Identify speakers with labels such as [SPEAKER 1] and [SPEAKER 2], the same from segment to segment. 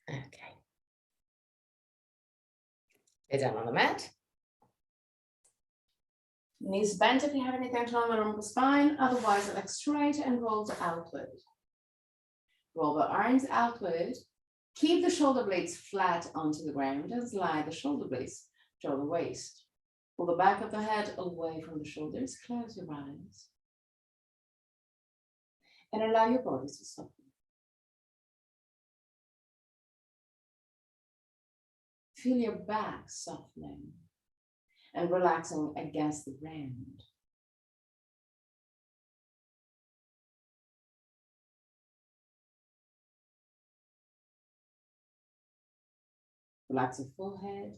[SPEAKER 1] Okay. Lay down on the mat. Knees bent if you have any tension on the lumbar spine, otherwise leg straight and roll outward. Roll the arms outward. Keep the shoulder blades flat onto the ground and slide the shoulder blades to the waist. Pull the back of the head away from the shoulders, close your eyes. And allow your body to soften. Feel your back softening and relaxing against the ground. Relax your forehead,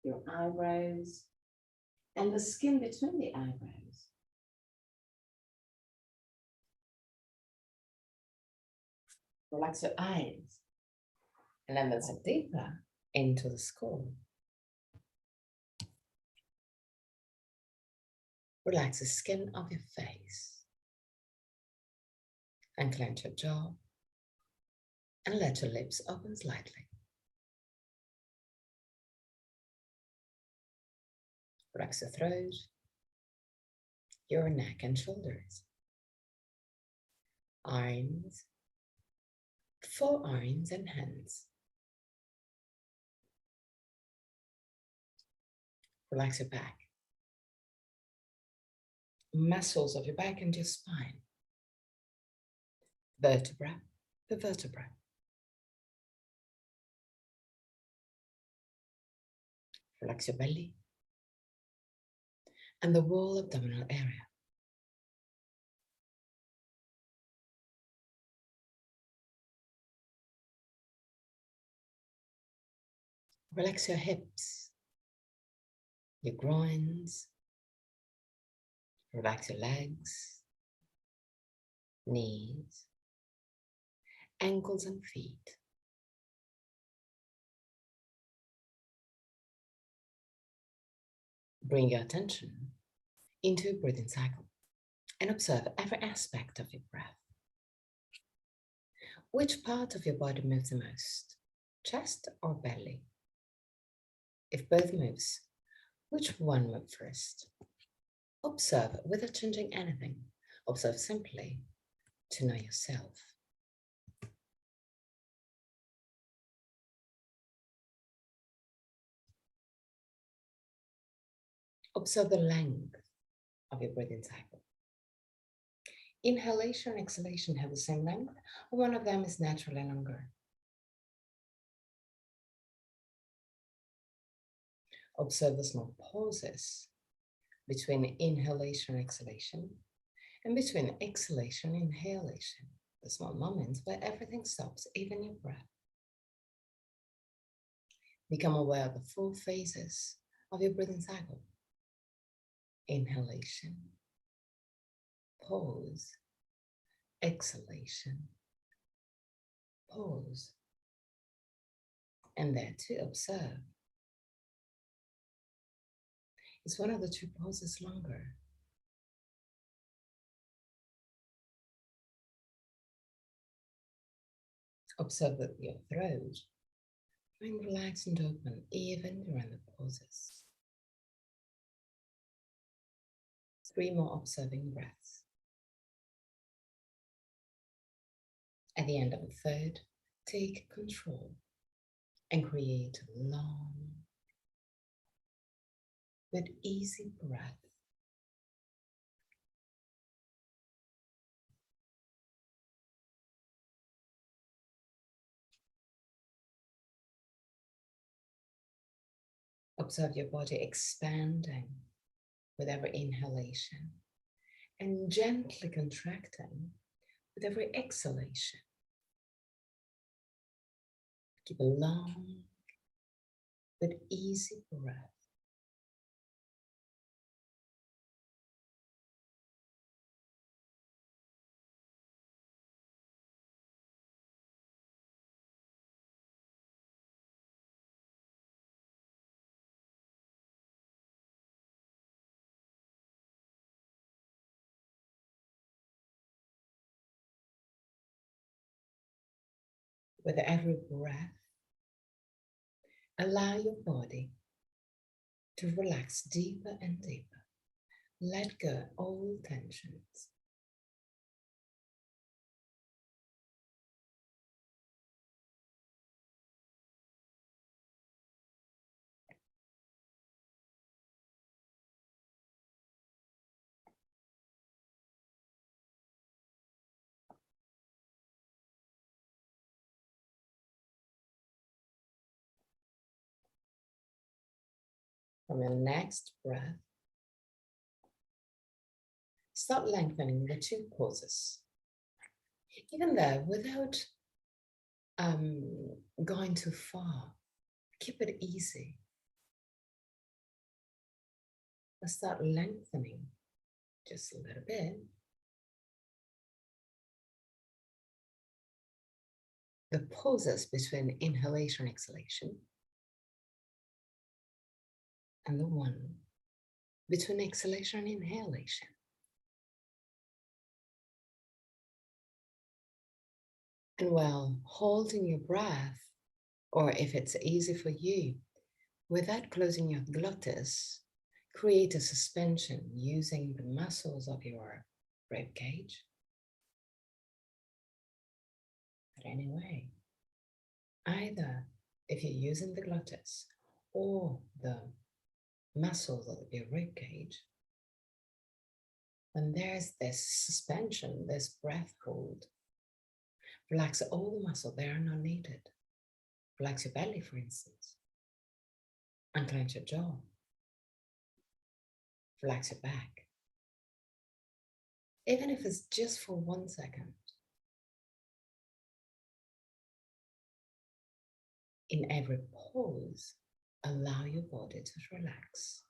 [SPEAKER 1] your eyebrows, and the skin between the eyebrows. Relax your eyes, and then let's look deeper into the skull. Relax the skin of your face, and clench your jaw, and let your lips open slightly. Relax your throat, your neck and shoulders, arms, forearms and hands. Relax your back, muscles of your back and your spine, vertebra per vertebra. Relax your belly and the whole abdominal area. Relax your hips, your groins. Relax your legs, knees, ankles and feet. Bring your attention into your breathing cycle and observe every aspect of your breath. Which part of your body moves the most, chest or belly? If both moves, which one moves first? Observe without changing anything. Observe simply to know yourself. Observe the length of your breathing cycle. Inhalation and exhalation have the same length, or one of them is naturally longer. Observe the small pauses between inhalation and exhalation, and between exhalation and inhalation, the small moments where everything stops, even your breath. Become aware of the 4 phases of your breathing cycle. Inhalation, pause, exhalation, pause, and there to observe. Is one of the 2 pauses longer? Observe that your throat remains relaxed and open even during the pauses. 3 more observing breaths. At the end of the 3rd, take control and create a long but easy breath. Observe your body expanding with every inhalation and gently contracting with every exhalation. Keep a long but easy breath.
[SPEAKER 2] With every breath, allow your body to relax deeper and deeper. Let go all tensions. From your next breath, start lengthening the two pauses. Even there, without going too far, keep it easy. Let's start lengthening just a little bit. The pauses between inhalation and exhalation, and the one between exhalation and inhalation. And while holding your breath, or if it's easy for you, without closing your glottis, create a suspension using the muscles of your rib cage. But anyway, either if you're using the glottis or the muscles of your rib cage, when there's this suspension, this breath hold, relax all the muscles, they are not needed. Relax your belly, for instance. Unclench your jaw. Relax your back. Even if it's just for 1 second. In every pause, allow your body to relax.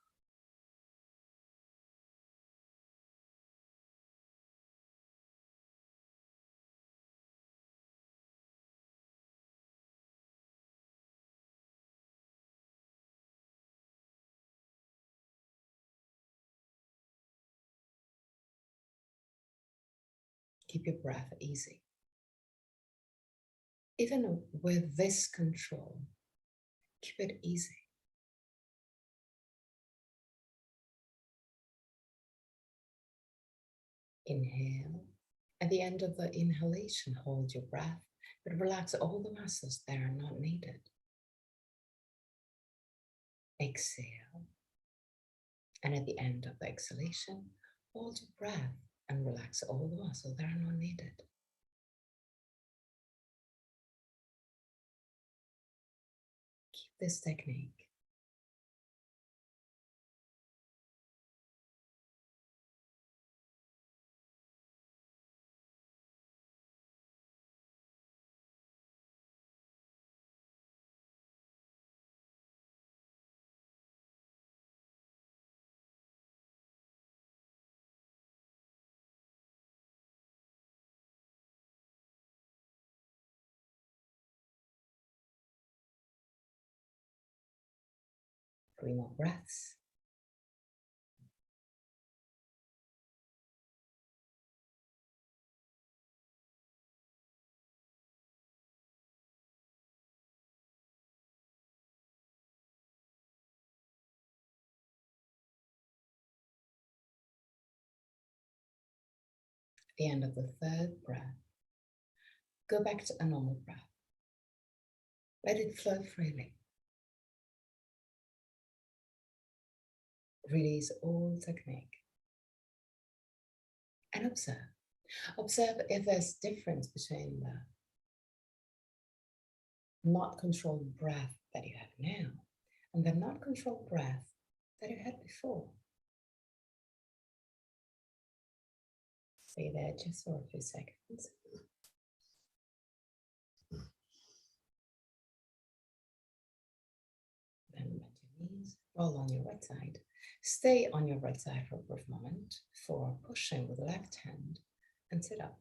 [SPEAKER 2] Keep your breath easy. Even with this control, keep it easy. Inhale. At the end of the inhalation, hold your breath, but relax all the muscles that are not needed. Exhale. And at the end of the exhalation, hold your breath and relax all the muscles that are not needed. Keep this technique. Three more breaths. At the end of the third breath, go back to a normal breath. Let it flow freely. Release all technique. And observe. Observe if there's difference between the not controlled breath that you have now and the not controlled breath that you had before. Stay there just for a few seconds. Then bend your knees, roll on your right side. Stay on your right side for a brief moment for pushing with the left hand and sit up.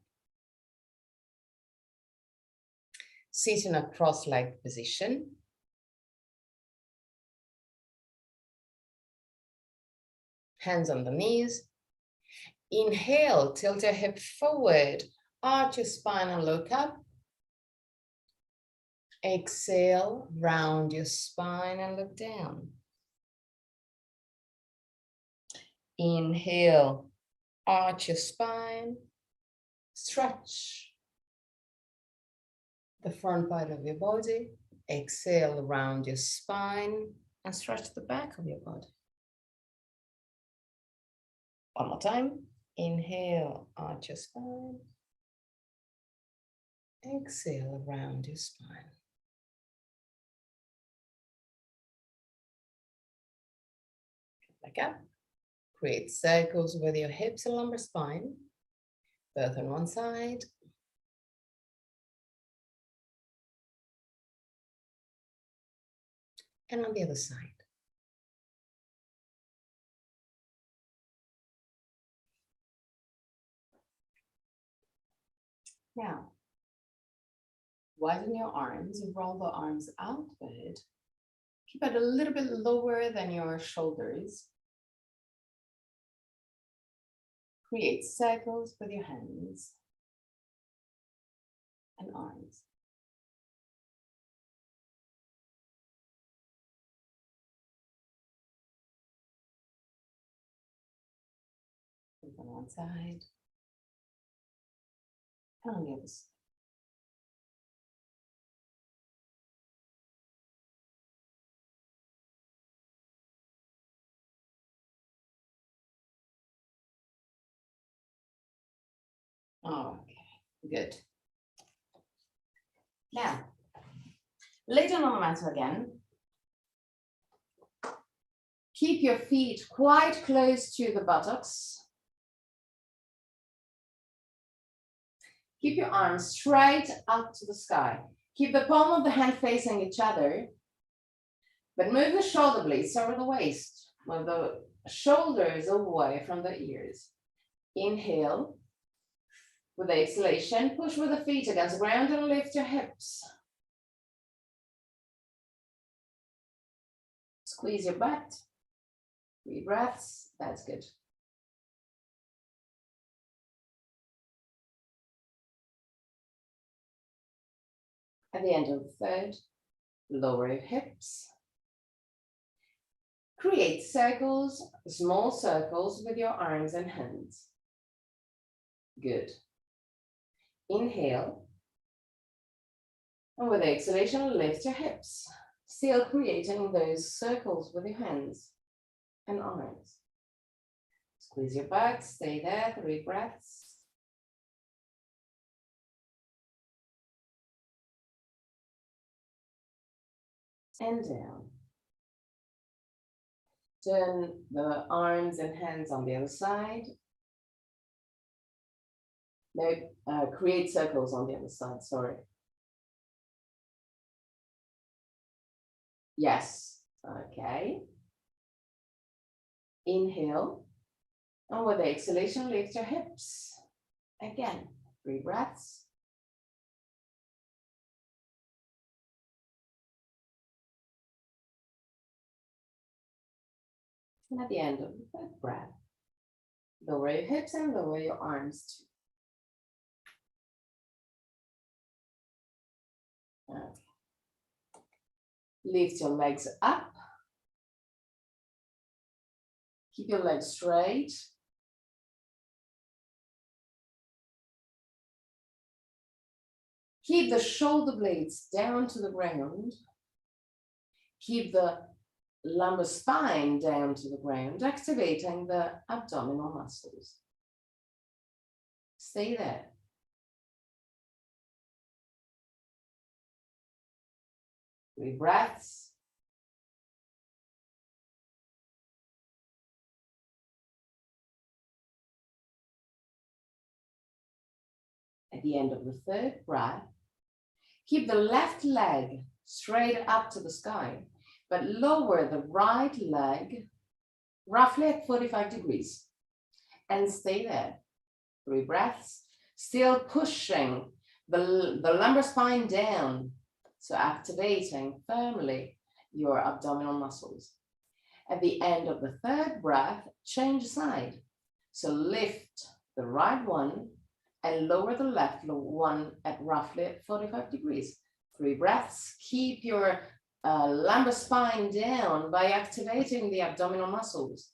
[SPEAKER 2] Sit in a cross-legged position. Hands on the knees. Inhale, tilt your hip forward, arch your spine and look up. Exhale, round your spine and look down. Inhale, arch your spine, stretch the front part of your body. Exhale, round your spine and stretch the back of your body. One more time. Inhale, arch your spine. Exhale, round your spine. Back up. Create circles with your hips and lumbar spine, both on one side. And on the other side. Now, widen your arms and roll the arms outward. Keep it a little bit lower than your shoulders. Create circles with your hands and arms. On one side and on the other side. Okay, good. Now, lay down on the mat again. Keep your feet quite close to the buttocks. Keep your arms straight up to the sky. Keep the palm of the hand facing each other, but move the shoulder blades over the waist. Move the shoulders away from the ears. Inhale. With the exhalation, push with the feet against the ground and lift your hips. Squeeze your butt. 3 breaths, that's good. At the end of the third, lower your hips. Create circles, small circles with your arms and hands. Good. Inhale. And with the exhalation, lift your hips. Still creating those circles with your hands and arms. Squeeze your butt, stay there, 3 breaths. And down. Turn the arms and hands on the other side. No, create circles on the other side, sorry. Yes, okay. Inhale, and with the exhalation, lift your hips. Again, 3 breaths. And at the end of the third breath, lower your hips and lower your arms too. Okay. Lift your legs up. Keep your legs straight. Keep the shoulder blades down to the ground. Keep the lumbar spine down to the ground, activating the abdominal muscles. Stay there. Three breaths. At the end of the third breath, keep the left leg straight up to the sky, but lower the right leg roughly at 45 degrees and stay there. 3 breaths, still pushing the lumbar spine down, so activating firmly your abdominal muscles. At the end of the third breath, change side. So lift the right one and lower the left one at roughly 45 degrees.
[SPEAKER 1] 3 breaths. Keep your lumbar spine down by activating the abdominal muscles.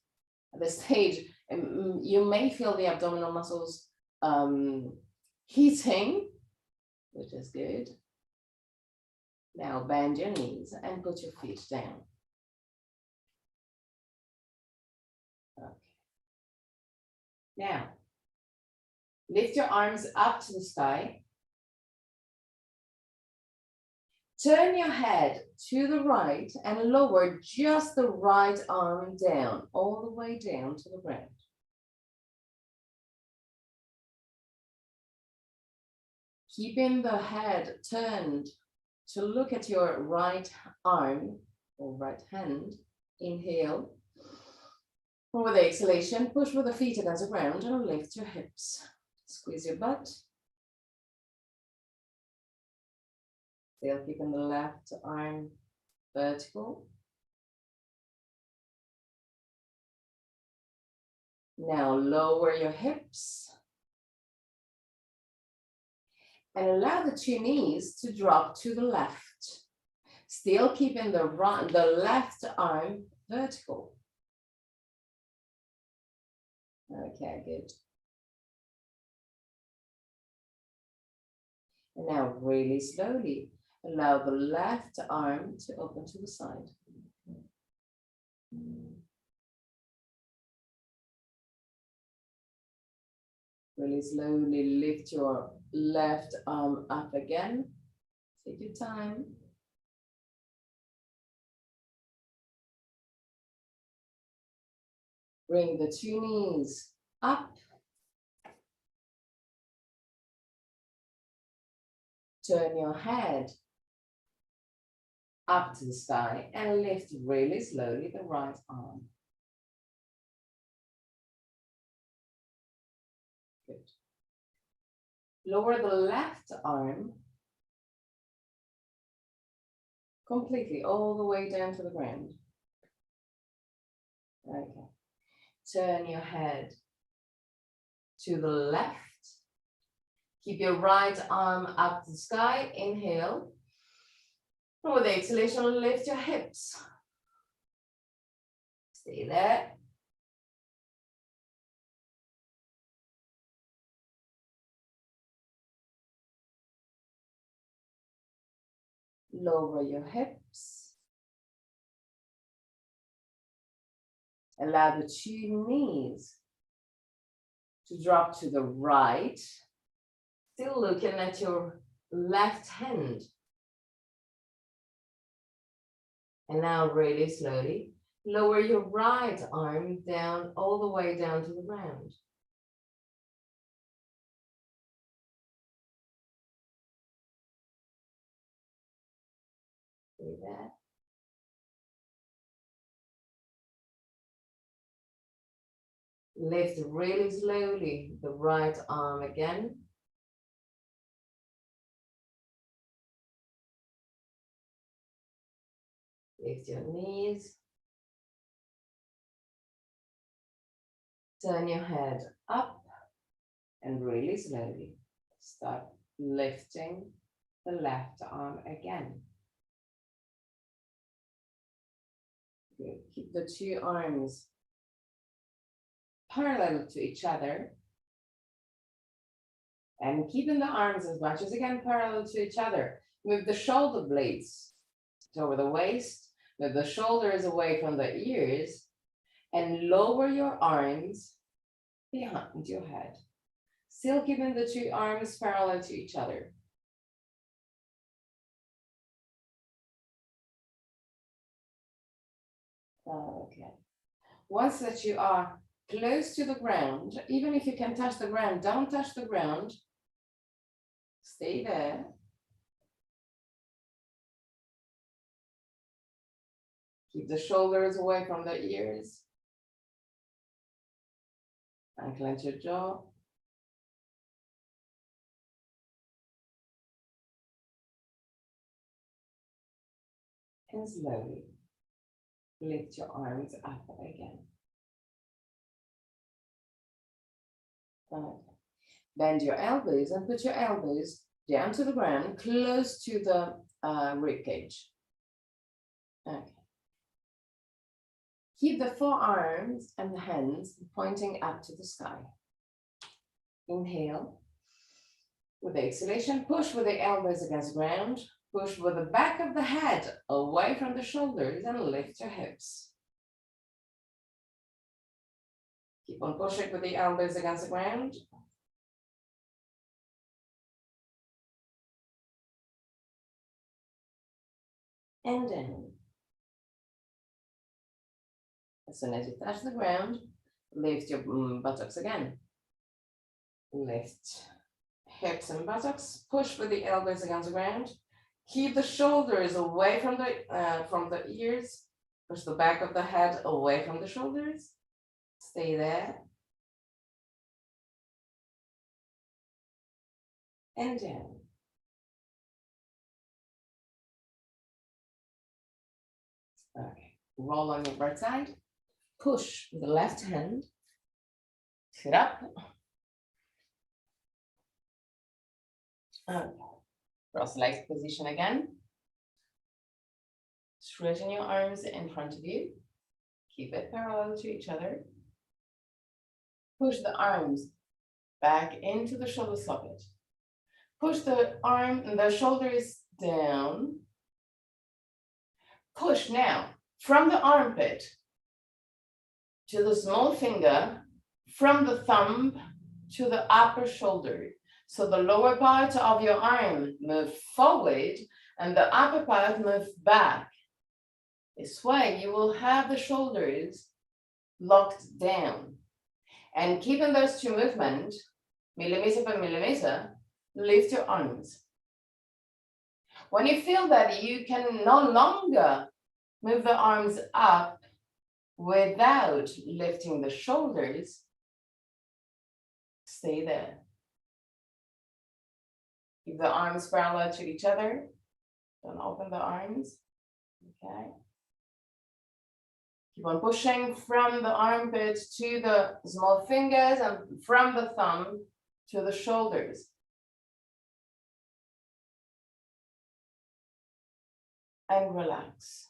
[SPEAKER 1] At this stage, you may feel the abdominal muscles heating, which is good. Now bend your knees and put your feet down. Okay. Now, lift your arms up to the sky. Turn your head to the right and lower just the right arm down, all the way down to the ground. Keeping the head turned to look at your right arm or right hand. Inhale. With exhalation, push with the feet against the ground and lift your hips. Squeeze your butt. Still keeping the left arm vertical. Now lower your hips. And allow the 2 knees to drop to the left. Still keeping the left arm vertical. Okay, good. And now really slowly, allow the left arm to open to the side. Really slowly lift your left arm up again. Take your time. Bring the 2 knees up. Turn your head up to the sky and lift really slowly the right arm. Good. Lower the left arm completely all the way down to the ground. Okay. Turn your head to the left. Keep your right arm up to the sky. Inhale. And with exhalation, lift your hips. Stay there. Lower your hips. Allow the 2 knees to drop to the right. Still looking at your left hand. And now really slowly, lower your right arm down, all the way down to the ground. Do that. Lift really slowly the right arm again. Lift your knees. Turn your head up and really slowly start lifting the left arm again. Good. Keep the 2 arms parallel to each other. And keeping the arms as much as you can parallel to each other. Move the shoulder blades over the waist. Move the shoulders away from the ears. And lower your arms behind your head. Still keeping the 2 arms parallel to each other. Okay. Once that you are close to the ground, even if you can touch the ground, don't touch the ground. Stay there. Keep the shoulders away from the ears. And clench your jaw. And slowly lift your arms up again. Okay. Bend your elbows and put your elbows down to the ground, close to the rib cage. Okay. Keep the forearms and the hands pointing up to the sky. Inhale. With the exhalation, push with the elbows against the ground. Push with the back of the head away from the shoulders and lift your hips. Keep on pushing with the elbows against the ground. And down. As soon as you touch the ground, lift your buttocks again. Lift hips and buttocks. Push with the elbows against the ground. Keep the shoulders away from the ears. Push the back of the head away from the shoulders. Stay there. And down. Okay. Roll on your right side. Push with the left hand. Sit up. Okay. Cross-legged position again. Straighten your arms in front of you. Keep it parallel to each other. Push the arms back into the shoulder socket. Push the shoulders down. Push now from the armpit to the small finger, from the thumb to the upper shoulder. So the lower part of your arm move forward and the upper part move back. This way you will have the shoulders locked down. And keeping those two movements, millimeter by millimeter, lift your arms. When you feel that you can no longer move the arms up without lifting the shoulders, stay there. Keep the arms parallel to each other. Don't open the arms. Okay. Keep on pushing from the armpit to the small fingers and from the thumb to the shoulders. And relax.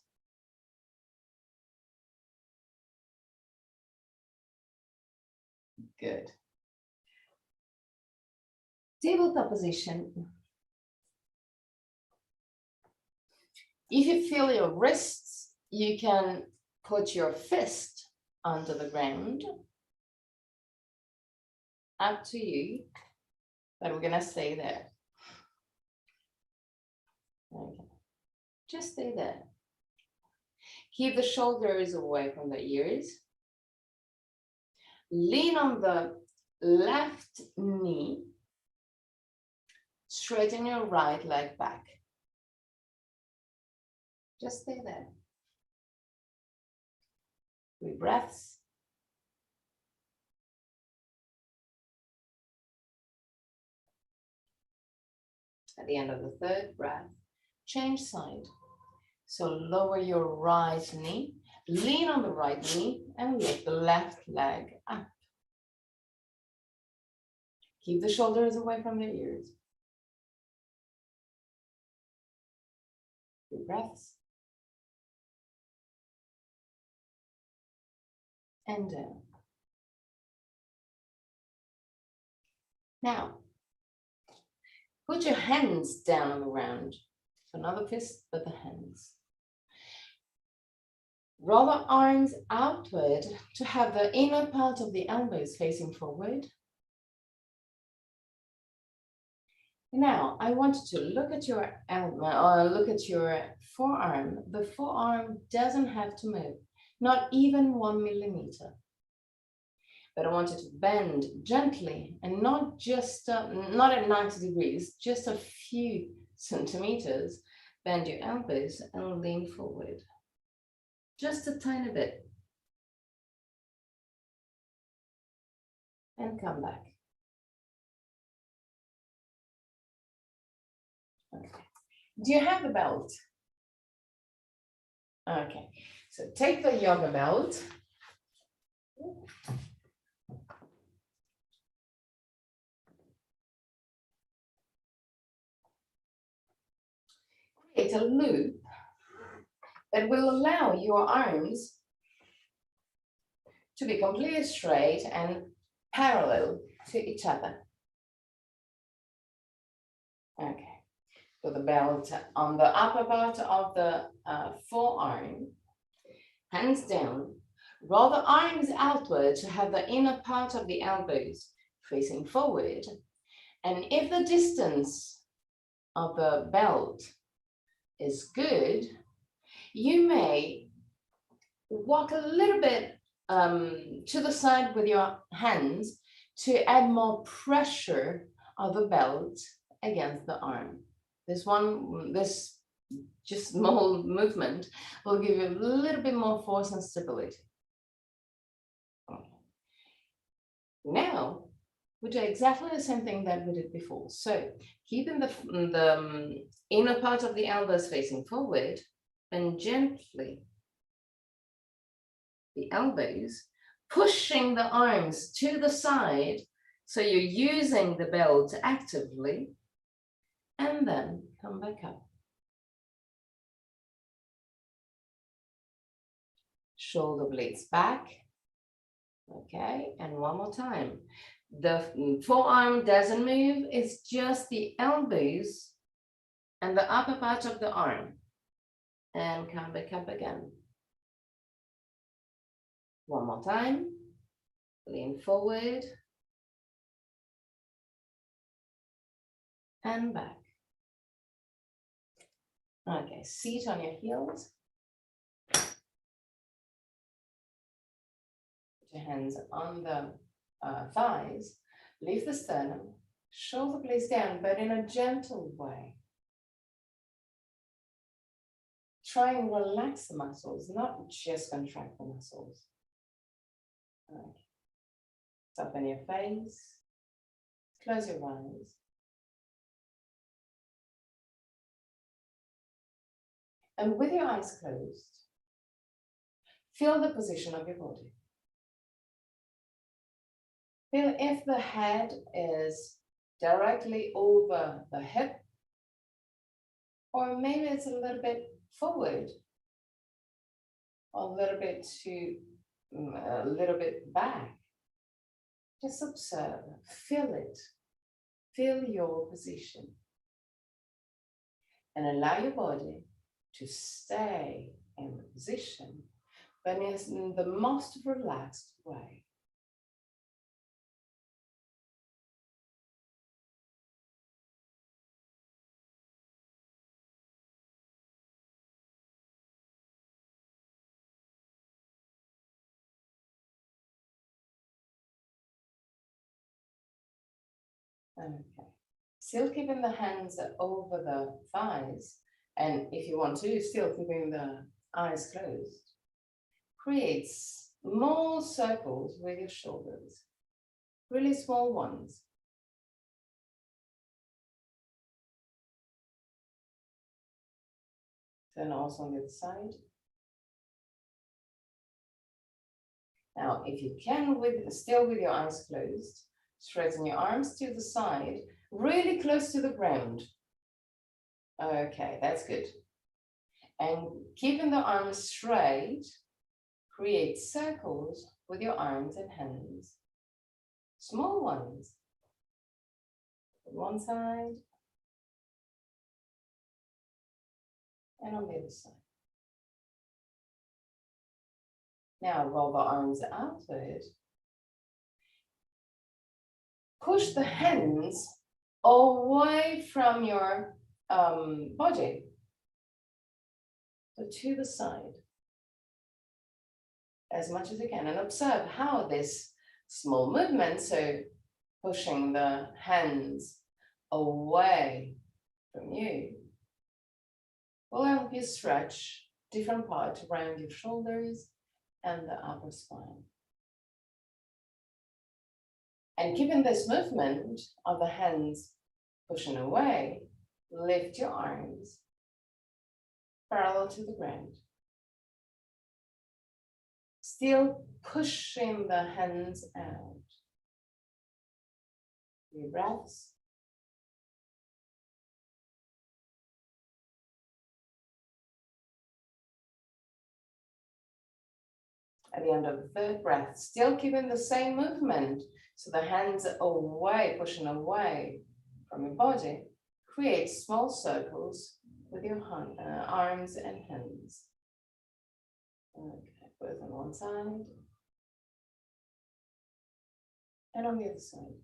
[SPEAKER 1] Good. Tabletop position. If you feel your wrists, you can put your fist onto the ground. Up to you, but we're gonna stay there. Okay. Just stay there. Keep the shoulders away from the ears. Lean on the left knee. Straighten your right leg back. Just stay there. 3 breaths. At the end of the 3rd breath, change side. So lower your right knee, lean on the right knee, and lift the left leg up. Keep the shoulders away from the ears. 3 breaths. And down. Now, put your hands down on the ground. So not the fist, but the hands. Roll the arms outward to have the inner part of the elbows facing forward. Now, I want you to look at your elbow or look at your forearm. The forearm doesn't have to move, not even 1 millimeter. But I want you to bend gently and not just, not at 90 degrees, just a few centimeters. Bend your elbows and lean forward. Just a tiny bit. And come back. Okay. Do you have the belt? Okay, so take the yoga belt. create a loop that will allow your arms to be completely straight and parallel to each other. Okay, put the belt on the upper part of the forearm, hands down, roll the arms outward to have the inner part of the elbows facing forward. And if the distance of the belt is good, you may walk a little bit to the side with your hands to add more pressure of the belt against the arm. This just small movement will give you a little bit more force and stability. Okay. Now, we do exactly the same thing that we did before. So keeping the inner part of the elbows facing forward and gently the elbows, pushing the arms to the side. So you're using the belt actively, and then come back up. Shoulder blades back. Okay, and one more time. The forearm doesn't move, it's just the elbows and the upper part of the arm. And come back up again. One more time. Lean forward. And back. Okay, seat on your heels. Put your hands on the thighs. Lift the sternum. Shoulder blades down, but in a gentle way. Try and relax the muscles, not just contract the muscles. Okay. Soften your face. Close your eyes. And with your eyes closed, feel the position of your body. Feel if the head is directly over the hip, or maybe it's a little bit forward, or a little bit back. Just observe, feel it, feel your position, and allow your body to stay in the position, but in the most relaxed way. Okay, still keeping the hands over the thighs, and if you want to, still keeping the eyes closed. Create small circles with your shoulders, really small ones. Then also on the other side. Now, if you can, still with your eyes closed, straighten your arms to the side, really close to the ground. Okay, that's good. And keeping the arms straight, create circles with your arms and hands. Small ones. On one side. And on the other side. Now roll the arms outward. Push the hands away from your body. So to the side. As much as you can. And observe how this small movement, so pushing the hands away from you, will help you stretch different parts around your shoulders and the upper spine. And keeping this movement of the hands pushing away, lift your arms parallel to the ground. Still pushing the hands out. Deep breaths. At the end of the third breath, still keeping the same movement. So the hands away, pushing away from your body. Create small circles with your arms and hands. Okay, both on one side and on the other side.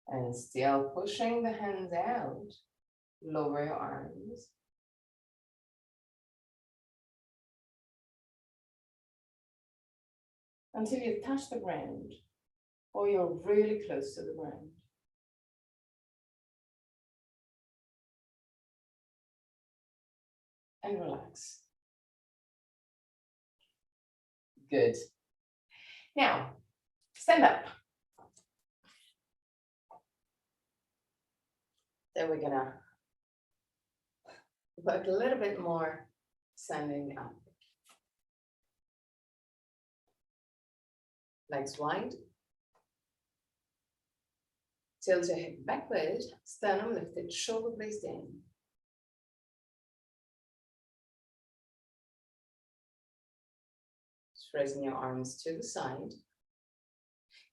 [SPEAKER 1] And still pushing the hands out, lower your arms. Until you touch the ground or you're really close to the ground. And relax. Good. Now, stand up. Then we're gonna work a little bit more standing up. Legs wide. Tilt your hip backward, sternum lifted, shoulder blades down. Raising your arms to the side.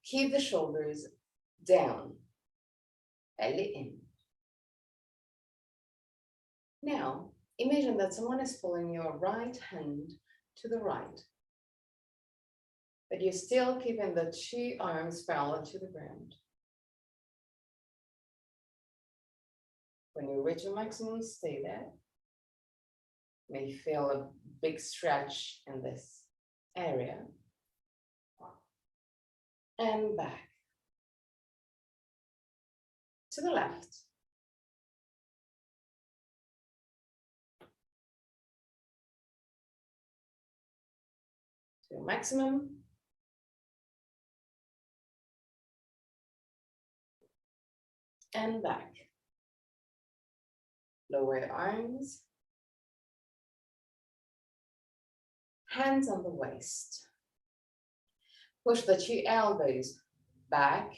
[SPEAKER 1] Keep the shoulders down, belly in. Now, imagine that someone is pulling your right hand to the right, but you're still keeping the two arms parallel to the ground. When you reach your maximum, stay there. You may feel a big stretch in this area. And back. To the left. To your maximum. And back. Lower your arms. Hands on the waist. Push the two elbows back.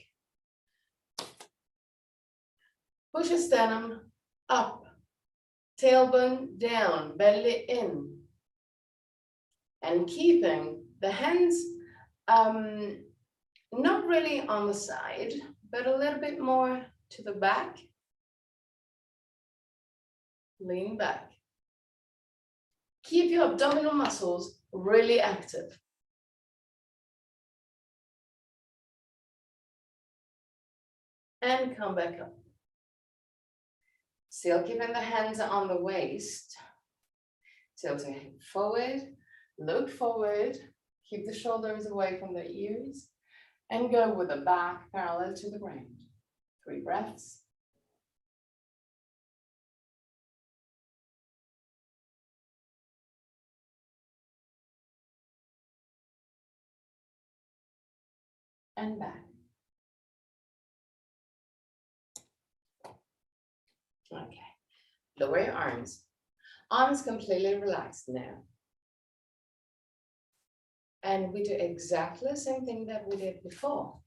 [SPEAKER 1] Push your sternum up. Tailbone down, belly in. And keeping the hands not really on the side, but a little bit more to the back. Lean back. Keep your abdominal muscles really active. And come back up. Still keeping the hands on the waist. Tilt your head forward, look forward, keep the shoulders away from the ears, and go with the back parallel to the ground. 3 breaths. And back. Okay, lower your arms. Arms completely relaxed now. And we do exactly the same thing that we did before.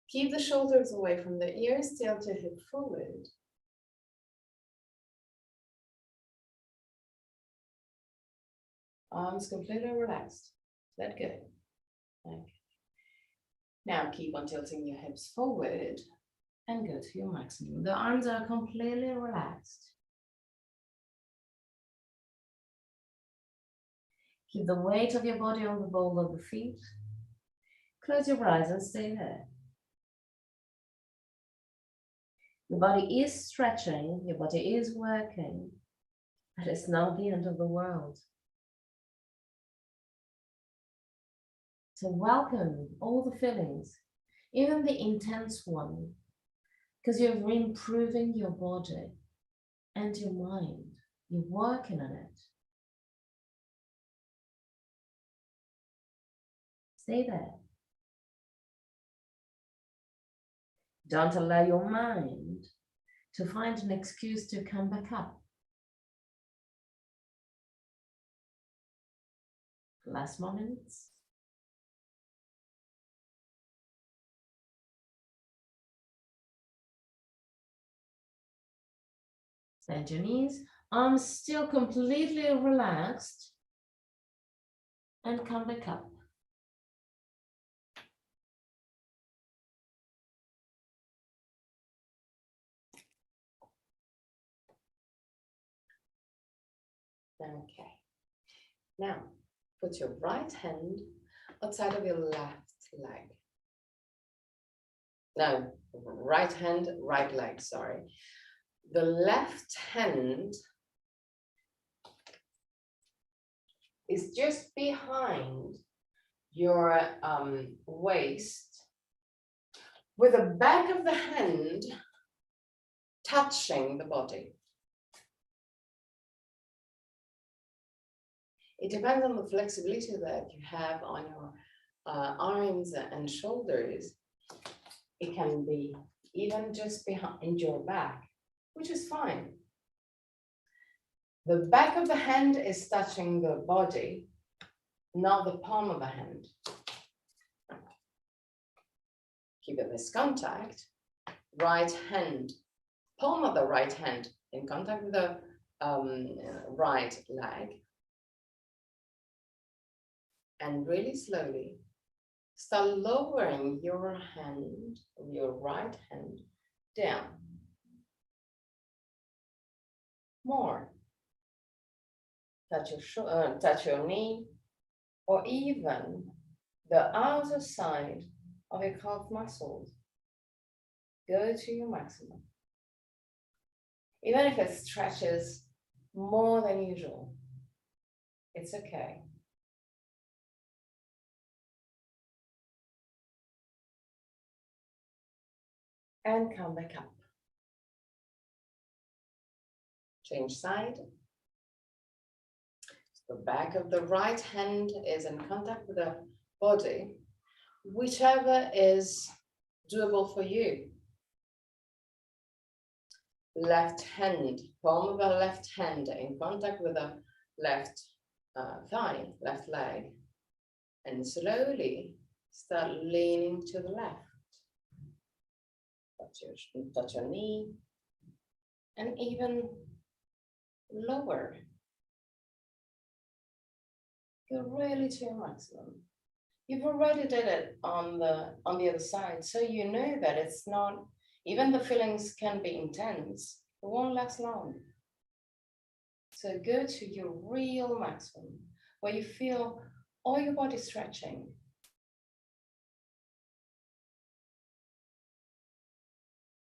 [SPEAKER 1] Keep the shoulders away from the ears, tilt your hip forward. Arms completely relaxed. Let go. Okay. Now keep on tilting your hips forward and go to your maximum. The arms are completely relaxed. Keep the weight of your body on the ball of the feet. Close your eyes and stay there. Your body is stretching, your body is working, but it's not the end of the world. So welcome all the feelings, even the intense one, because you're improving your body and your mind. You're working on it. Stay there. Don't allow your mind to find an excuse to come back up. Last moments. Bend your knees, Arms still completely relaxed. And come back up. Okay. Now, put your right hand outside of your left leg. No, right hand, right leg, sorry. The left hand is just behind your waist, with the back of the hand touching the body. It depends on the flexibility that you have on your arms and shoulders. It can be even just behind your back, which is fine. The back of the hand is touching the body, not the palm of the hand. Keep this contact. Right hand, palm of the right hand in contact with the right leg. And really slowly start lowering your hand, your right hand, down. More. Touch your knee, or even the outer side of your calf muscles. Go to your maximum. Even if it stretches more than usual, it's okay. And come back up. Change side. The back of the right hand is in contact with the body, whichever is doable for you. Left hand, palm of the left hand in contact with the left thigh, left leg, and slowly start leaning to the left. Touch your knee, and even lower. Go really to your maximum. You've already did it on the other side, so you know that it's not, even the feelings can be intense, it won't last long. So go to your real maximum, where you feel all your body stretching.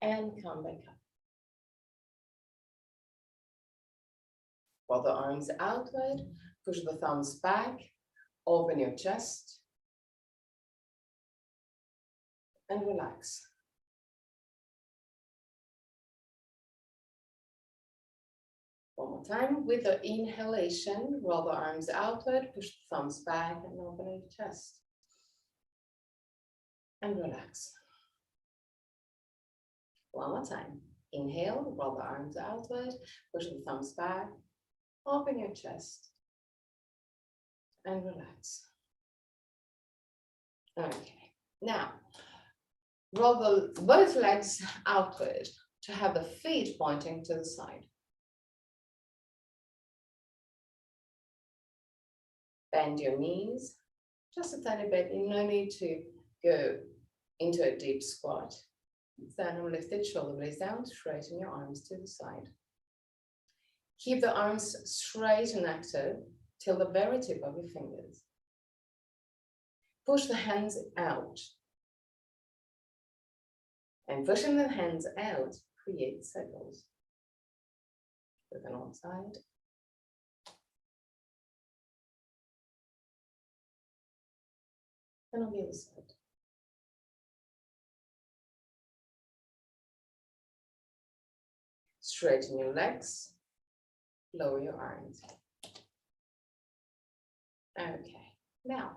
[SPEAKER 1] And come back up. While the arms outward, push the thumbs back, open your chest, and relax. One more time, with the inhalation, roll the arms outward, push the thumbs back, and open your chest. And relax. One more time. Inhale, roll the arms outward, push the thumbs back, open your chest, and relax. Okay, now roll both legs outward to have the feet pointing to the side. Bend your knees just a tiny bit. You no need to go into a deep squat. Sternum lifted, shoulder blades down, straighten your arms to the side. Keep the arms straight and active till the very tip of your fingers. Push the hands out. And pushing the hands out creates circles. With an one side. And on the other side. Straighten your legs, lower your arms. Okay, now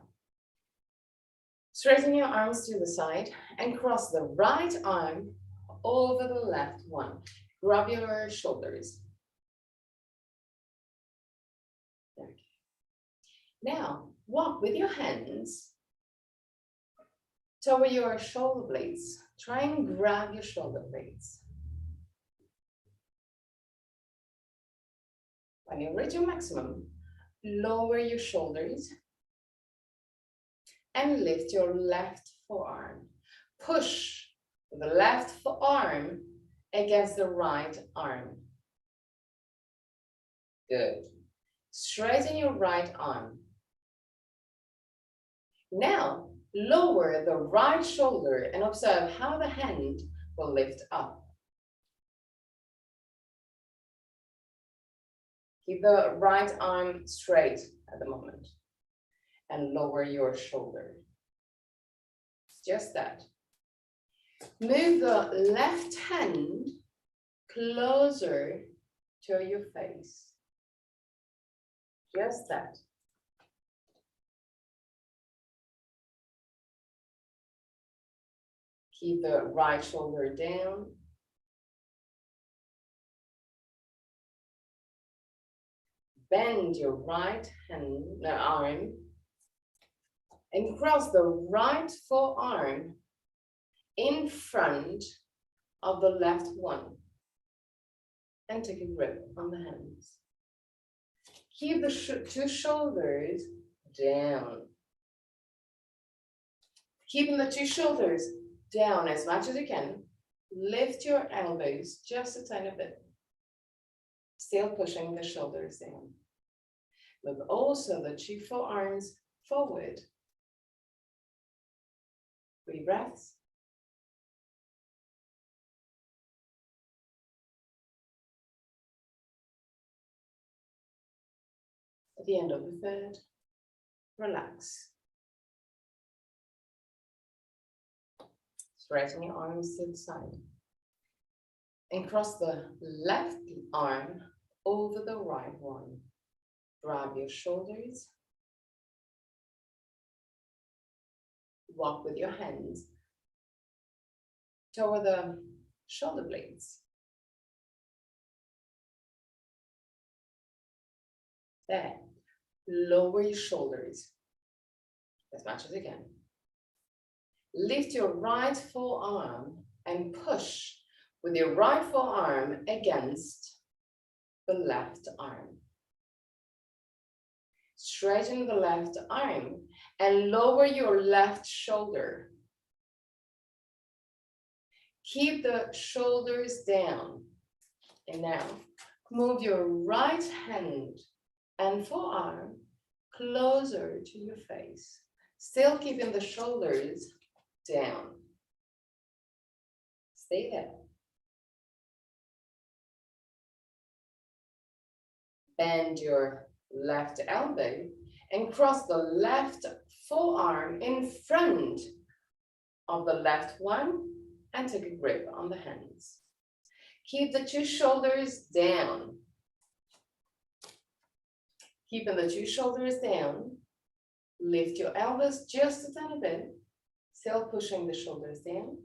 [SPEAKER 1] straighten your arms to the side and cross the right arm over the left one. Grab your shoulders. Okay. Now walk with your hands toward your shoulder blades. Try and grab your shoulder blades. When you reach your maximum, lower your shoulders and lift your left forearm. Push the left forearm against the right arm. Good. Straighten your right arm. Now, lower the right shoulder and observe how the hand will lift up. Keep the right arm straight at the moment and lower your shoulder. Just that. Move the left hand closer to your face. Just that. Keep the right shoulder down. Bend your right arm and cross the right forearm in front of the left one and take a grip on the hands. Keep the two shoulders down. Keeping the two shoulders down as much as you can. Lift your elbows just a tiny bit. Still pushing the shoulders down. Move also the two forearms forward. 3 breaths. At the end of the third, relax. Straighten your arms to the side. And cross the left arm over the right one. Grab your shoulders. Walk with your hands toward the shoulder blades. There. Lower your shoulders as much as you can. Lift your right forearm and push with your right forearm against the left arm. Straighten the left arm and lower your left shoulder. Keep the shoulders down. And now move your right hand and forearm closer to your face. Still keeping the shoulders down. Stay there. Bend your left elbow and cross the left forearm in front of the left one and take a grip on the hands. Keep the two shoulders down. Keeping the two shoulders down, lift your elbows just a tiny bit, still pushing the shoulders down.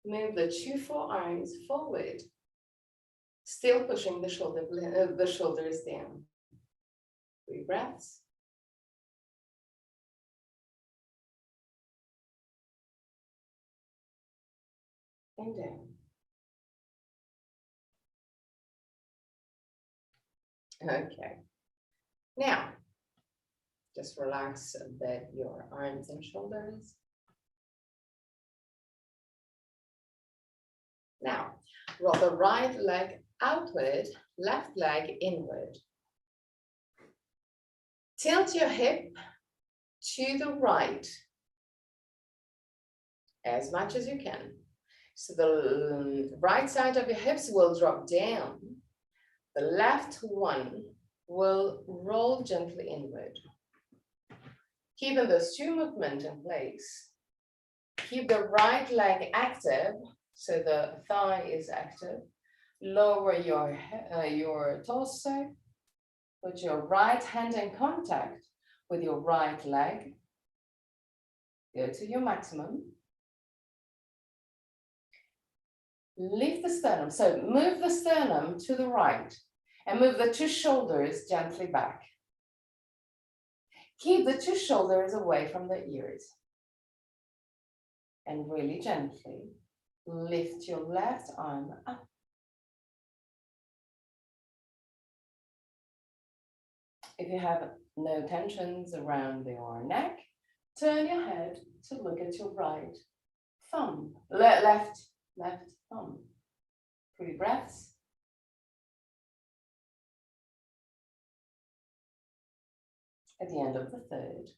[SPEAKER 1] Move the two forearms forward, still pushing the shoulders down. 3 breaths. And down. Okay. Now, just relax a bit your arms and shoulders. Now, roll the right leg outward, left leg inward. Tilt your hip to the right as much as you can. So the right side of your hips will drop down. The left one will roll gently inward. Keeping those two movements in place. Keep the right leg active, so the thigh is active. Lower your torso. Put your right hand in contact with your right leg. Go to your maximum. Lift the sternum, so move the sternum to the right and move the two shoulders gently back. Keep the two shoulders away from the ears. And really gently lift your left arm up. If you have no tensions around your neck, turn your head to look at your right thumb, left thumb. 3 breaths. At the end of the third,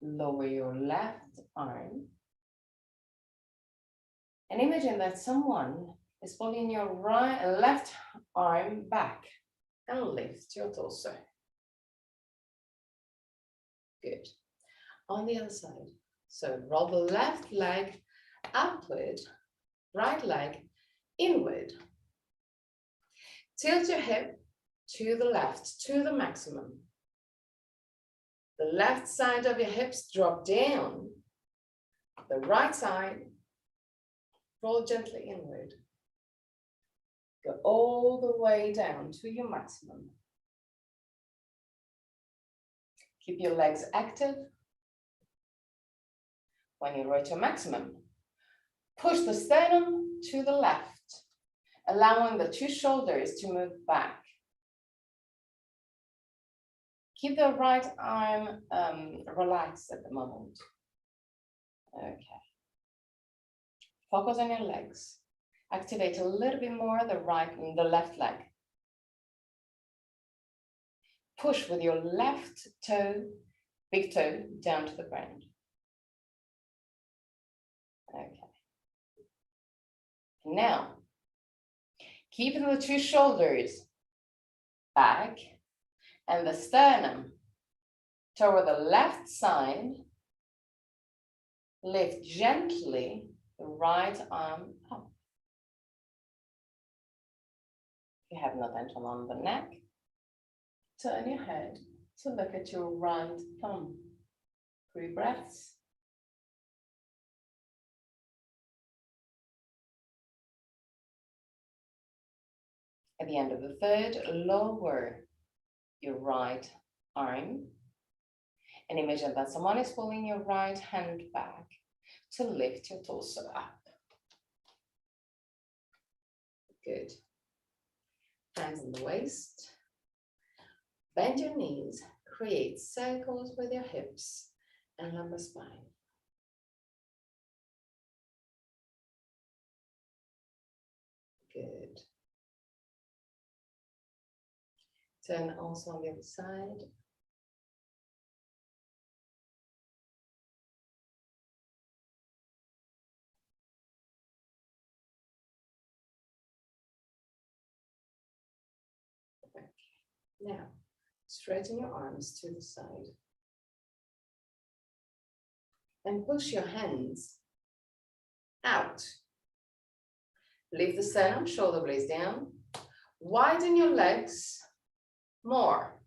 [SPEAKER 1] lower your left arm and imagine that someone is pulling your left arm back and lift your torso. Good. On the other side, so roll the left leg outward, right leg inward. Tilt your hip to the left, to the maximum. The left side of your hips drop down. The right side, roll gently inward. Go all the way down to your maximum. Keep your legs active. When you reach your maximum, push the sternum to the left, allowing the 2 shoulders to move back. Keep the right arm relaxed at the moment. Okay. Focus on your legs. Activate a little bit more the left leg. Push with your left toe, big toe, down to the ground. Okay. Now, keeping the 2 shoulders back and the sternum toward the left side, lift gently the right arm up. If you have no tension on the neck, turn your head to look at your right thumb. 3 breaths. At the end of the third, lower your right arm and imagine that someone is pulling your right hand back to lift your torso up. Good. Hands on the waist. Bend your knees, create circles with your hips and lumbar spine. Good. Turn also on the other side. Okay. Now, straighten your arms to the side. And push your hands out. Leave the sternum, shoulder blades down. Widen your legs more.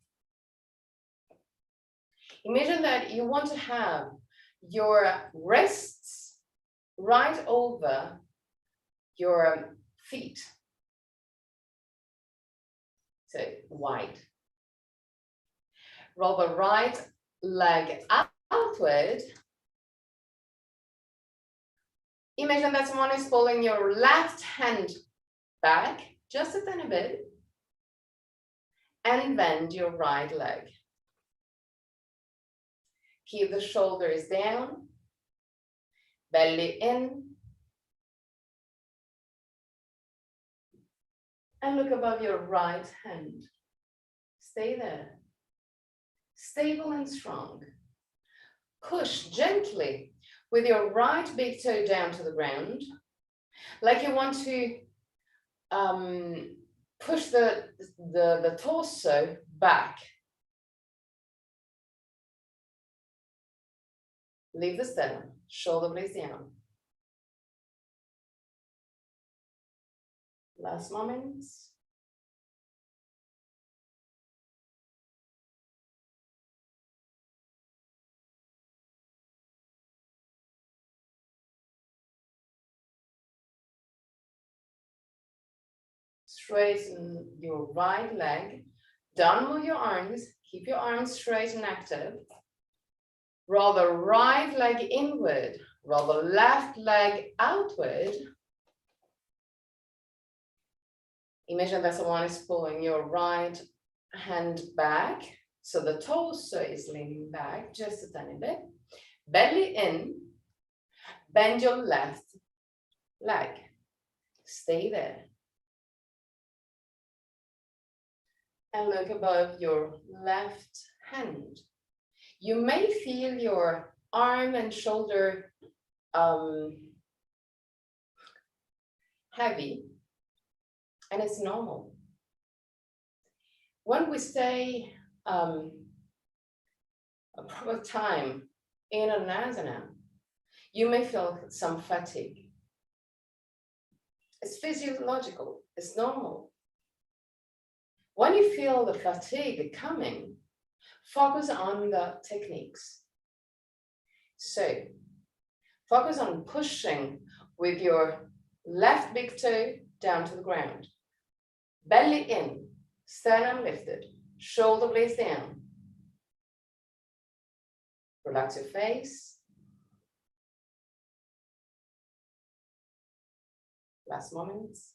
[SPEAKER 1] Imagine that you want to have your wrists right over your feet. So wide. Roll the right leg outward. Imagine that someone is pulling your left hand back just a tiny bit. And bend your right leg. Keep the shoulders down, belly in, and look above your right hand. Stay there, stable and strong. Push gently with your right big toe down to the ground, like you want to push the torso back. Leave the sternum, shoulder blades down. Last moments. Straighten your right leg. Don't move your arms. Keep your arms straight and active. Roll the right leg inward. Roll the left leg outward. Imagine that someone is pulling your right hand back. So the torso is leaning back just a tiny bit. Belly in, bend your left leg. Stay there. And look above your left hand. You may feel your arm and shoulder heavy, and it's normal. When we stay a proper time in Anasana, you may feel some fatigue. It's physiological, it's normal. When you feel the fatigue coming, focus on the techniques. So, focus on pushing with your left big toe down to the ground. Belly in, sternum lifted, shoulder blades down. Relax your face. Last moments.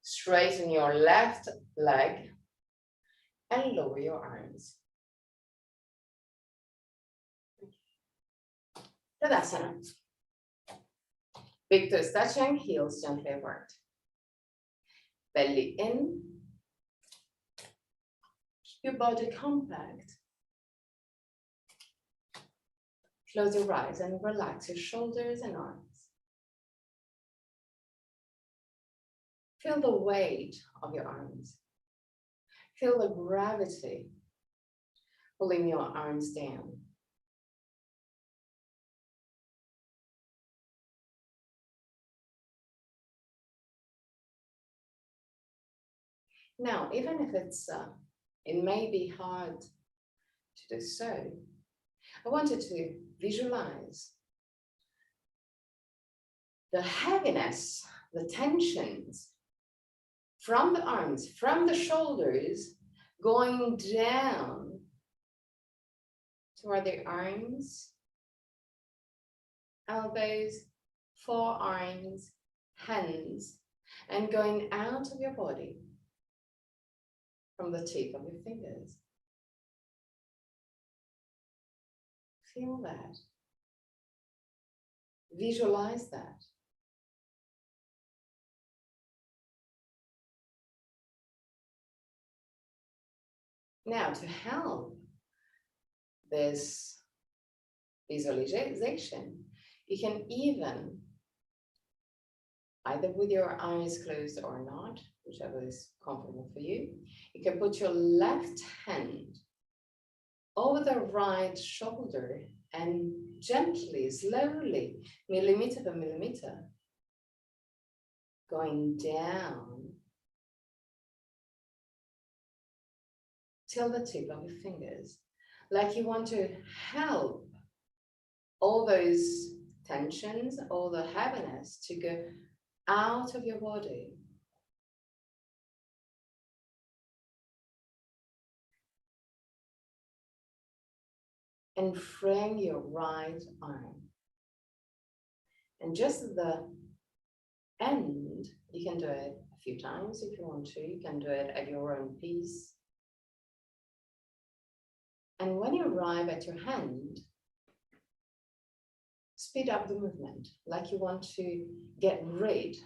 [SPEAKER 1] Straighten your left leg and lower your arms. Tadasana. Big toes touching, heels gently apart. Belly in. Keep your body compact. Close your eyes and relax your shoulders and arms. Feel the weight of your arms. Feel the gravity pulling your arms down. Now, even if it may be hard to do so, I wanted to visualize the heaviness, the tensions from the arms, from the shoulders, going down toward the arms, elbows, forearms, hands, and going out of your body from the tip of your fingers. Feel that. Visualize that. Now, to help this visualization, you can even, either with your eyes closed or not, whichever is comfortable for you, you can put your left hand over the right shoulder and gently, slowly, millimeter by millimeter, going down till the tip of your fingers, like you want to help all those tensions, all the heaviness to go out of your body. And frame your right arm. And just at the end, you can do it a few times if you want to. You can do it at your own pace. And when you arrive at your hand, speed up the movement, like you want to get rid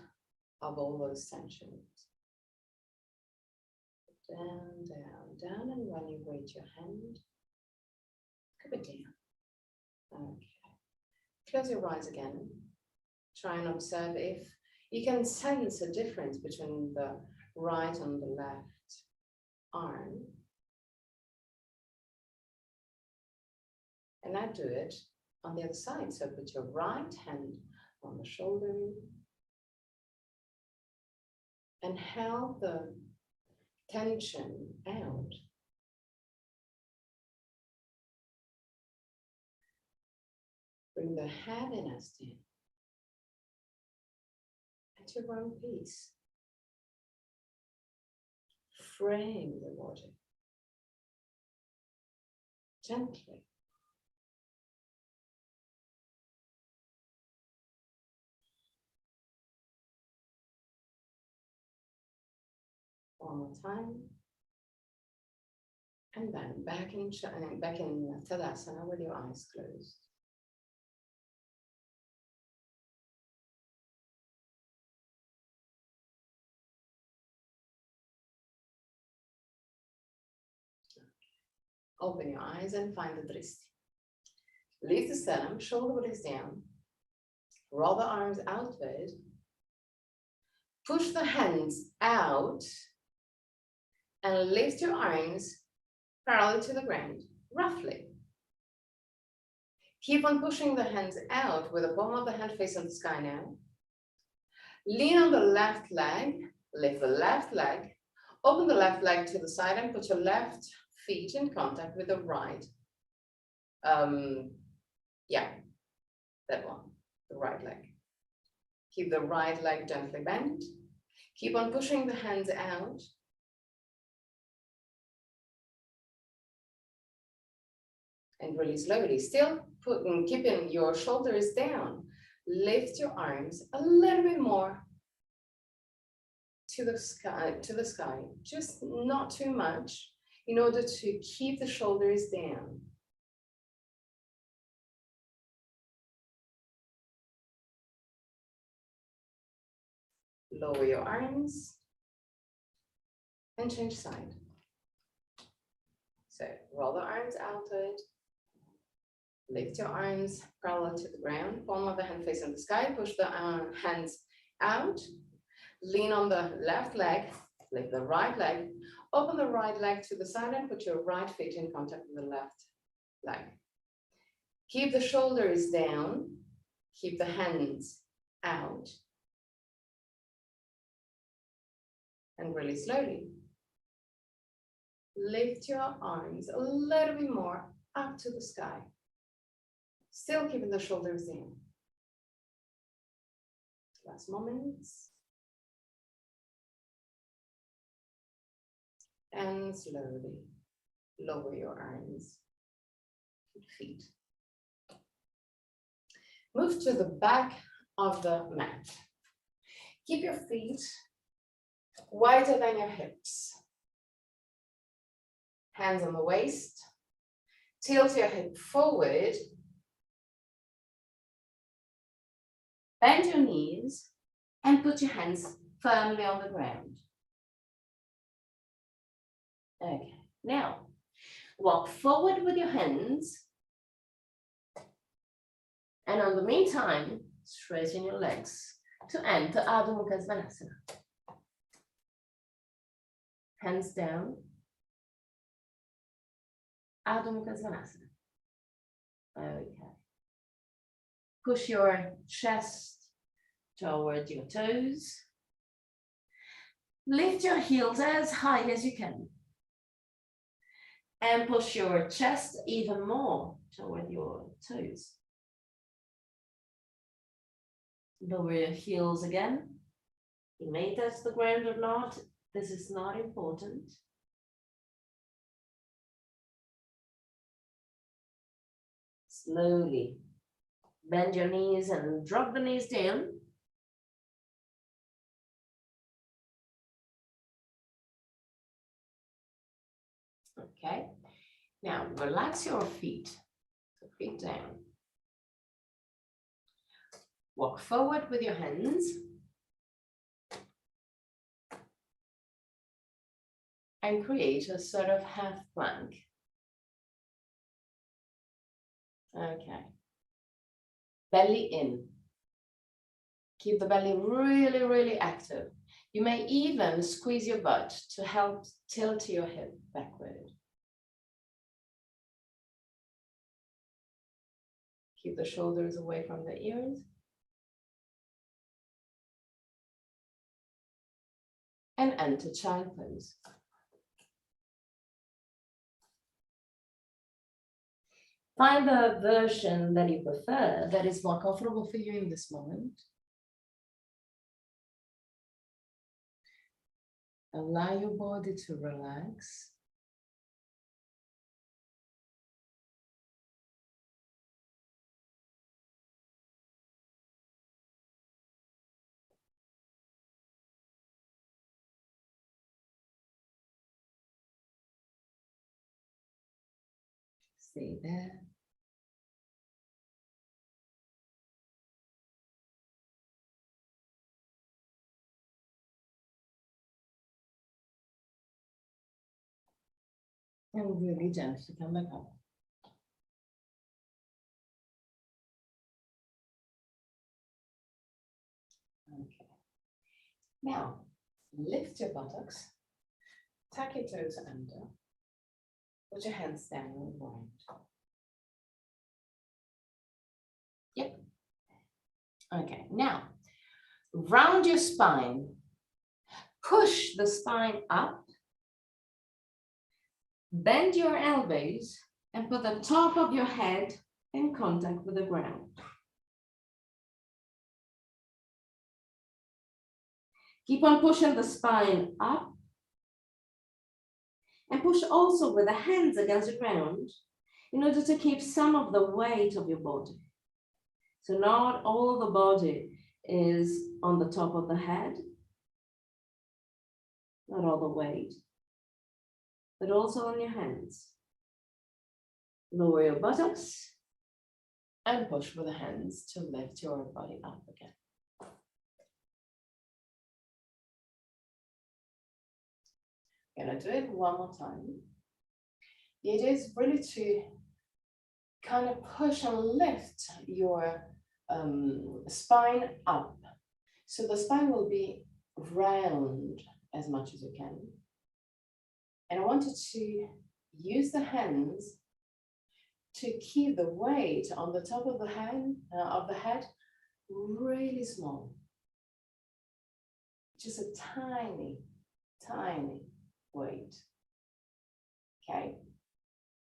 [SPEAKER 1] of all those tensions. Down, down, down, and when you weight your hand, come down. Okay. Close your eyes again. Try and observe if you can sense a difference between the right and the left arm. And now do it on the other side. So put your right hand on the shoulder and help the tension out. Bring the heaviness in at your own pace. Frame the body gently. one more time. And then back in Tadasana with your eyes closed. Open your eyes and find the Drishti. Lift the sternum, shoulder blades down. Roll the arms outward. Push the hands out and lift your arms parallel to the ground, roughly. Keep on pushing the hands out with the palm of the hand facing the sky now. Lean on the left leg, lift the left leg, open the left leg to the side and put your left feet in contact with the right. Yeah, that one, the right leg. Keep the right leg gently bent. Keep on pushing the hands out. And really slowly, still keeping your shoulders down. Lift your arms a little bit more to the sky, just not too much, in order to keep the shoulders down. Lower your arms and change side. So roll the arms outward. Lift your arms parallel to the ground, palm of the hand facing the sky, push the hands out, lean on the left leg, lift the right leg, open the right leg to the side and put your right feet in contact with the left leg. Keep the shoulders down, keep the hands out, and really slowly. Lift your arms a little bit more up to the sky. Still keeping the shoulders in. Last moments. And slowly lower your arms to feet. Move to the back of the mat. Keep your feet wider than your hips. Hands on the waist. Tilt your hip forward. Bend your knees and put your hands firmly on the ground. Okay, now walk forward with your hands. And in the meantime, straighten your legs to enter Adho Mukha Svanasana. Hands down. Adho Mukha Svanasana. Okay. Push your chest toward your toes. Lift your heels as high as you can. And push your chest even more toward your toes. Lower your heels again. You may touch the ground or not. This is not important. Slowly bend your knees and drop the knees down. Okay, now relax your feet, feet down. Walk forward with your hands. And create a sort of half plank. Okay. Belly in. Keep the belly really, really active. You may even squeeze your butt to help tilt your hip backward. Keep the shoulders away from the ears. And enter child pose. Find the version that you prefer, that is more comfortable for you in this moment. Allow your body to relax.
[SPEAKER 2] Stay there. And really gently come back up. Okay. Now, lift your buttocks, tuck your toes under, put your hands down on the ground. Yep. Okay, now, round your spine, push the spine up, bend your elbows, and put the top of your head in contact with the ground. Keep on pushing the spine up, and push also with the hands against the ground in order to keep some of the weight of your body. So not all the body is on the top of the head, not all the weight, but also on your hands. Lower your buttocks and push with the hands to lift your body up again. Gonna do it one more time. The idea is really to kind of push and lift your spine up. So the spine will be round as much as you can. And I wanted to use the hands to keep the weight on the top of the head really small. Just a tiny, tiny weight. Okay.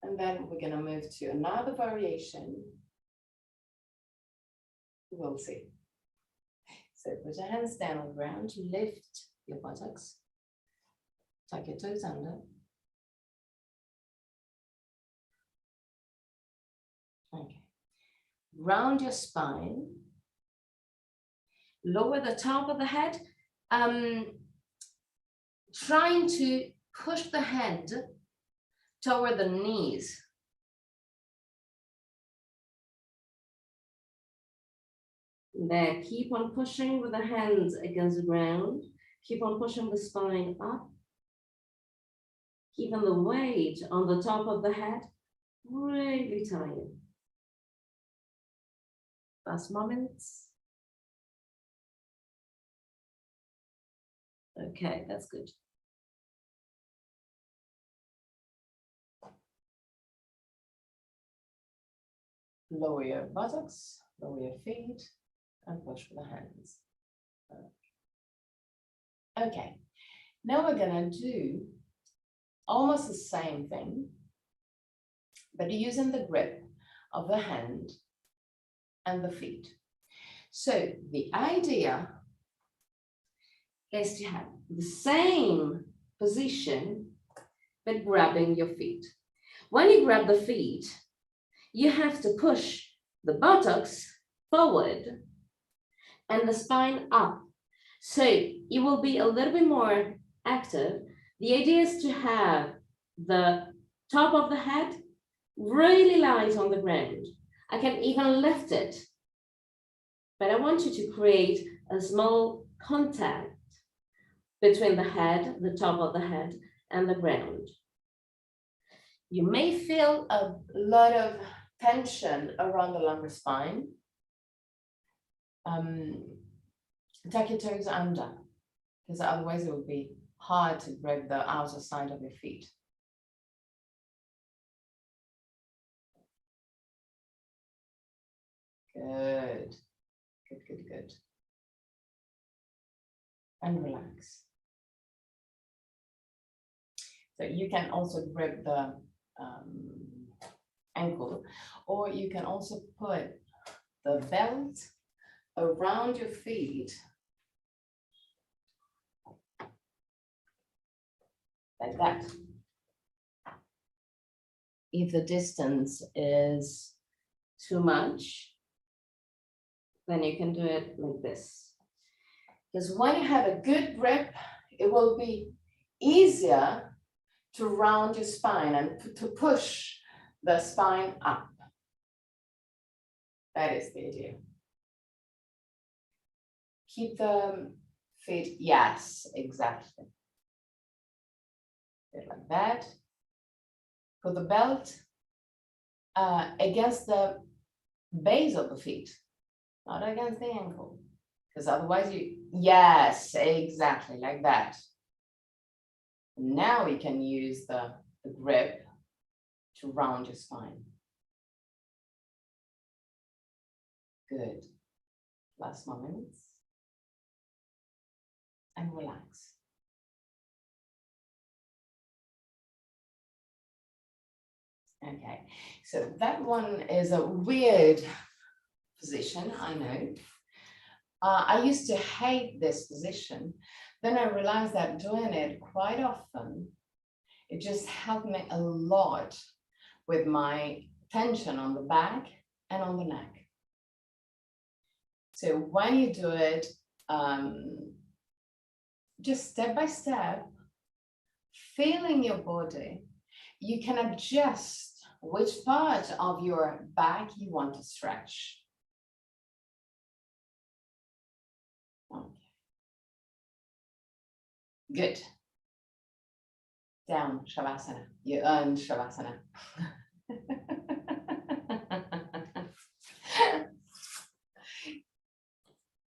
[SPEAKER 2] And then we're gonna move to another variation. We'll see. So put your hands down on the ground, lift your buttocks, tuck your toes under. Okay. Round your spine, lower the top of the head, trying to push the head toward the knees. There, keep on pushing with the hands against the ground. Keep on pushing the spine up. Keeping the weight on the top of the head really tiny. Last moments. Okay, that's good. Lower your buttocks, lower your feet, and push with the hands. Okay, now we're gonna do almost the same thing, but using the grip of the hand and the feet. So the idea is to have the same position, but grabbing your feet. When you grab the feet, you have to push the buttocks forward and the spine up. So you will be a little bit more active. The idea is to have the top of the head really light on the ground. I can even lift it, but I want you to create a small contact between the head, the top of the head, and the ground. You may feel a lot of tension around the lumbar spine. Tuck your toes under, because otherwise it will be hard to grab the outer side of your feet. Good, good, good, good. And relax. So you can also grab the ankle, or you can also put the belt around your feet like that. If the distance is too much, then you can do it like this. Because when you have a good grip, it will be easier to round your spine and to push
[SPEAKER 1] the spine up. That is the idea. Keep the feet, yes, exactly. Like that. Put the belt against the base of the feet, not against the ankle, because otherwise yes, exactly like that. Now we can use the grip to round your spine. Good. Last moments. And relax. Okay, so that one is a weird position, I know. I used to hate this position. Then I realized that doing it quite often, it just helped me a lot with my tension on the back and on the neck. So when you do it, just step by step, feeling your body, you can adjust which part of your back you want to stretch. Okay. Good. Down, Shavasana. You earned Shavasana.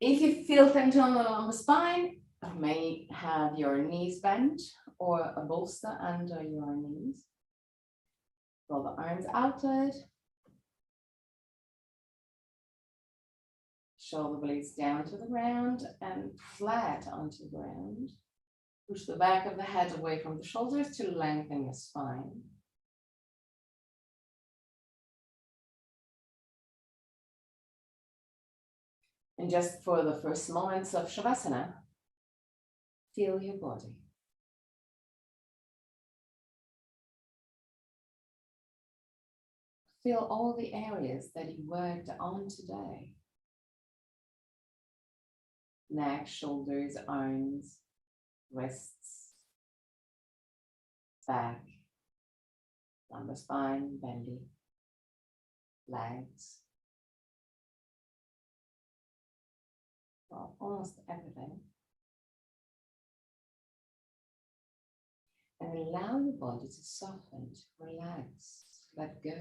[SPEAKER 1] If you feel tension on the spine, you may have your knees bent or a bolster under your knees. Roll the arms outward. Shoulder blades down to the ground and flat onto the ground. Push the back of the head away from the shoulders to lengthen your spine. And just for the first moments of Shavasana, feel your body. Feel all the areas that you worked on today. Neck, shoulders, arms, wrists, back, lumbar spine, belly, legs. Well, almost everything. And allow your body to soften, to relax, let go.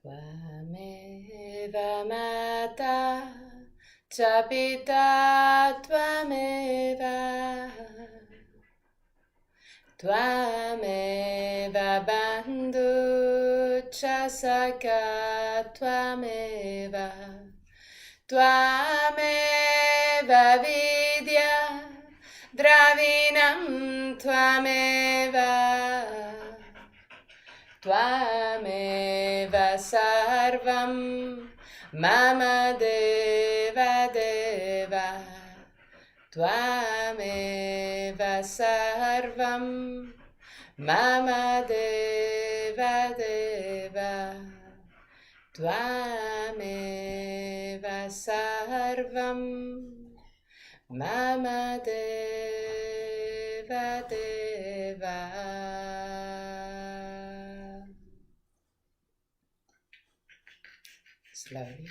[SPEAKER 2] Tvameva Mata Cha Pita Tvameva Tvameva Bandhu Cha Saka Tvameva Tvameva Vidya Dravinam Tvameva Tvameva Sarvam Mama Deva Deva Tvameva Sarvam Mama Deva Deva Tvameva Sarvam Mama Deva Deva. Slowly,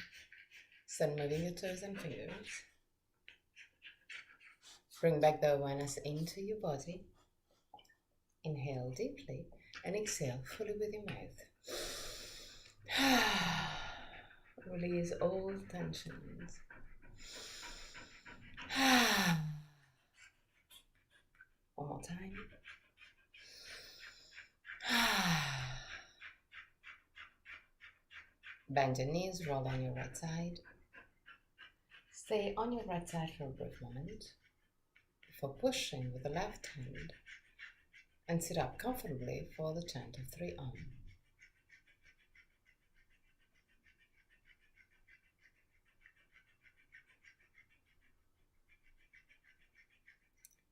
[SPEAKER 2] start moving your toes and fingers. Bring back the awareness into your body. Inhale deeply and exhale fully with your mouth. Release all tensions. One more time. Bend your knees, roll on your right side. Stay on your right side for a brief moment before pushing with the left hand and sit up comfortably for the chant of 3 Om.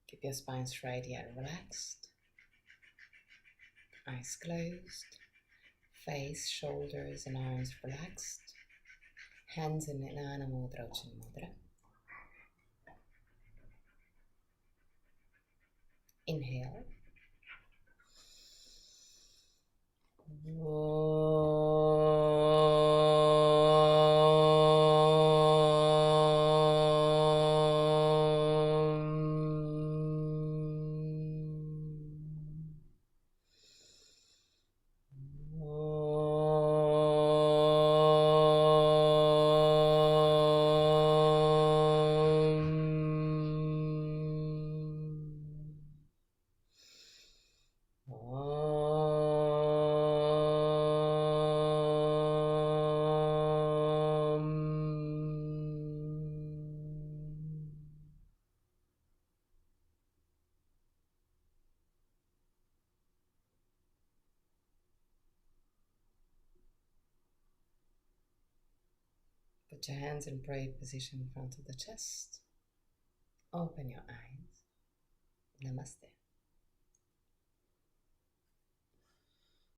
[SPEAKER 2] Keep your spine straight yet relaxed. Eyes closed. Face, shoulders and arms relaxed. Hands in Nirnana Mudra, Ujjayi Mudra. Inhale. Put your hands in prayer position in front of the chest. Open your eyes. Namaste.